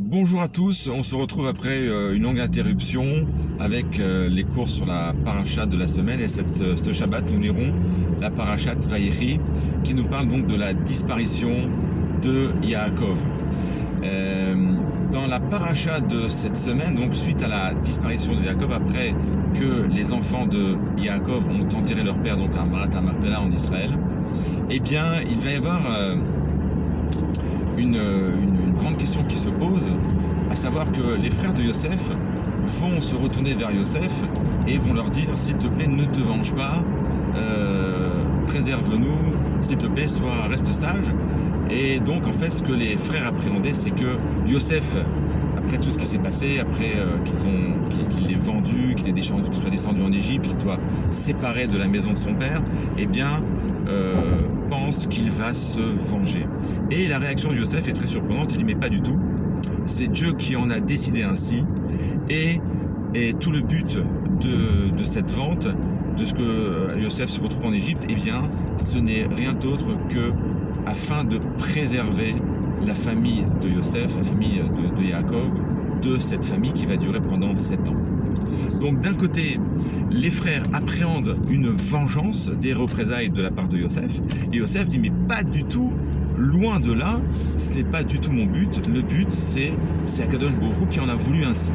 Bonjour à tous, on se retrouve après une longue interruption avec les cours sur la parasha de la semaine et ce Shabbat nous lirons la parashat Vayechi qui nous parle donc de la disparition de Yaakov. Dans la paracha de cette semaine, donc suite à la disparition de Yaakov, après que les enfants de Yaakov ont enterré leur père donc à Marat HaMarpela en Israël, eh bien il va y avoir une grande question qui se pose, à savoir que les frères de Yosef vont se retourner vers Yosef et vont leur dire: s'il te plaît, ne te venge pas, préserve-nous, s'il te plaît, reste sage. Et donc en fait ce que les frères appréhendaient, c'est que Yosef, après tout ce qui s'est passé, après qu'il ait vendu, qu'il soit descendu en Égypte, qu'il soit séparé de la maison de son père, eh bien pense qu'il va se venger. Et la réaction de Yosef est très surprenante. Il dit: mais pas du tout, c'est Dieu qui en a décidé ainsi, et tout le but de cette vente, de ce que Yosef se retrouve en Égypte, eh bien ce n'est rien d'autre que afin de préserver la famille de Yosef, la famille de Yaakov, de cette famille qui va durer pendant 7 ans. Donc d'un côté, les frères appréhendent une vengeance des représailles de la part de Yosef, et Yosef dit: mais pas du tout, loin de là, ce n'est pas du tout mon but, le but c'est Akadosh Baruch Hu qui en a voulu ainsi.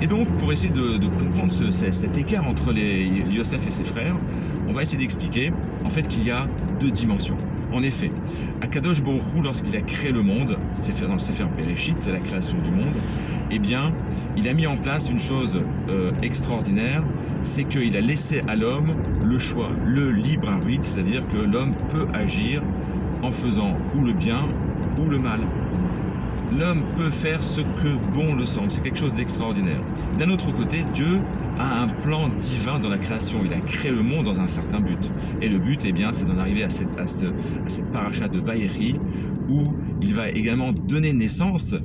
Et donc pour essayer de comprendre cet écart entre Yosef et ses frères, on va essayer d'expliquer en fait qu'il y a deux dimensions. En effet, Akadosh Baruch Hu, lorsqu'il a créé le monde, c'est fait dans le Sefer Bereshit, c'est la création du monde, eh bien, il a mis en place une chose extraordinaire, c'est qu'il a laissé à l'homme le choix, le libre arbitre, c'est-à-dire que l'homme peut agir en faisant ou le bien ou le mal. L'homme peut faire ce que bon le semble, c'est quelque chose d'extraordinaire. D'un autre côté, Dieu a un plan divin dans la création. Il a créé le monde dans un certain but. Et le but, eh bien, c'est d'en arriver à cette paracha de Vayechi, où il va également donner naissance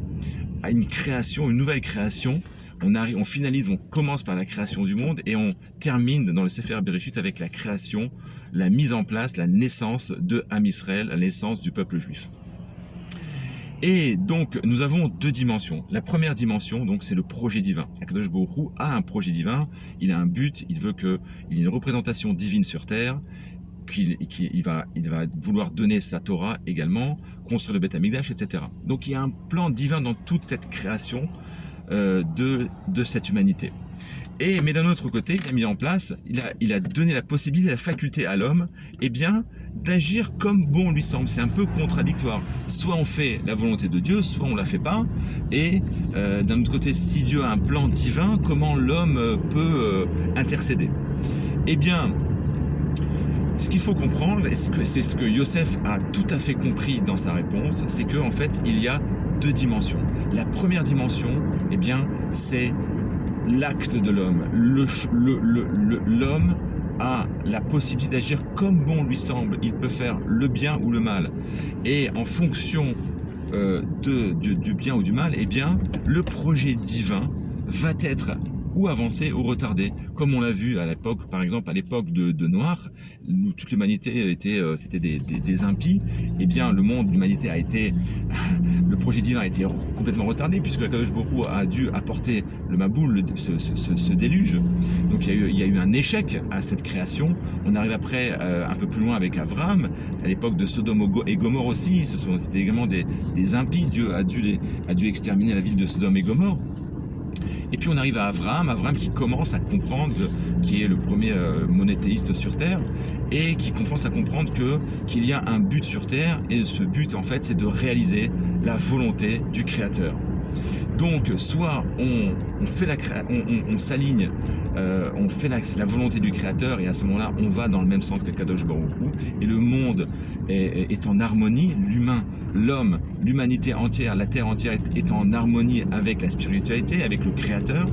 à une création, une nouvelle création. On finalise, on commence par la création du monde et on termine dans le Sefer Bereshit avec la création, la mise en place, la naissance de Am Israël, la naissance du peuple juif. Et donc, nous avons deux dimensions. La première dimension, donc, c'est le projet divin. Akadosh Baruch Hu a un projet divin, il a un but, il veut qu'il y ait une représentation divine sur terre, il va vouloir donner sa Torah également, construire le Beth Amikdash, etc. Donc, il y a un plan divin dans toute cette création de cette humanité. Mais d'un autre côté, il a mis en place, il a donné la possibilité, la faculté à l'homme, eh bien, d'agir comme bon lui semble. C'est un peu contradictoire. Soit on fait la volonté de Dieu, soit on la fait pas. Et d'un autre côté, si Dieu a un plan divin, comment l'homme peut intercéder? Eh bien, ce qu'il faut comprendre, et c'est ce que Yosef a tout à fait compris dans sa réponse, c'est qu'en fait, il y a deux dimensions. La première dimension, eh bien, c'est l'acte de l'homme. L'homme a la possibilité d'agir comme bon lui semble. Il peut faire le bien ou le mal. Et en fonction du bien ou du mal, eh bien, le projet divin va être ou avancé ou retardé, comme on l'a vu à l'époque, par exemple à l'époque de Noach, où toute l'humanité c'était des impies. Eh bien, le monde, l'humanité le projet divin a été complètement retardé, puisque Akadosh Baruch Hu a dû apporter le Maboul, ce déluge. Donc il y a eu un échec à cette création. On arrive après un peu plus loin avec Abraham, à l'époque de Sodome et Gomorrhe aussi. C'était également des impies. Dieu a dû exterminer la ville de Sodome et Gomorrhe. Et puis on arrive à Abraham qui commence à comprendre, qui est le premier monothéiste sur Terre, et qui commence à comprendre qu'il y a un but sur Terre, et ce but en fait c'est de réaliser la volonté du Créateur. Donc soit on s'aligne, on fait la volonté du Créateur, et à ce moment-là on va dans le même sens que Kadosh Baruch Hu, et le monde est en harmonie, l'homme, l'humanité entière, la terre entière est en harmonie avec la spiritualité, avec le Créateur,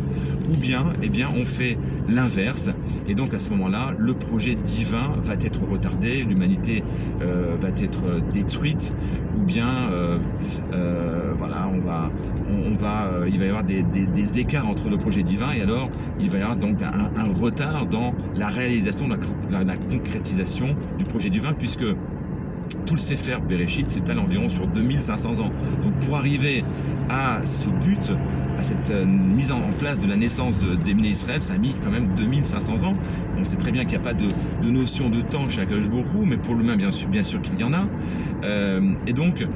ou bien, eh bien on fait l'inverse, et donc à ce moment-là le projet divin va être retardé, l'humanité va être détruite, ou bien voilà, il va y avoir des écarts entre le projet divin, et alors il va y avoir donc un retard dans la réalisation, la concrétisation du projet divin, puisque tout le Sefer Bereshit s'étale environ sur 2500 ans. Donc pour arriver à ce but, à cette mise en place de la naissance des Bnei Israël, ça a mis quand même 2500 ans. On sait très bien qu'il n'y a pas de notion de temps chez Akadosh Baruch Hu, mais pour l'humain, bien sûr qu'il y en a. Et donc,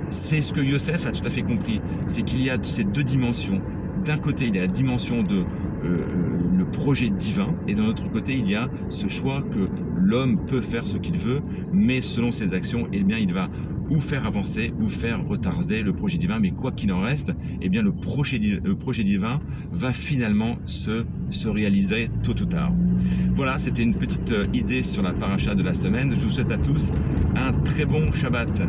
c'est ce que Yosef a tout à fait compris, c'est qu'il y a ces deux dimensions. D'un côté, il y a la dimension de le projet divin, et d'un autre côté, il y a ce choix que l'homme peut faire ce qu'il veut, mais selon ses actions, eh bien, il va ou faire avancer ou faire retarder le projet divin, mais quoi qu'il en reste, eh bien, le projet divin va finalement se réaliser tôt ou tard. Voilà, c'était une petite idée sur la paracha de la semaine. Je vous souhaite à tous un très bon Shabbat.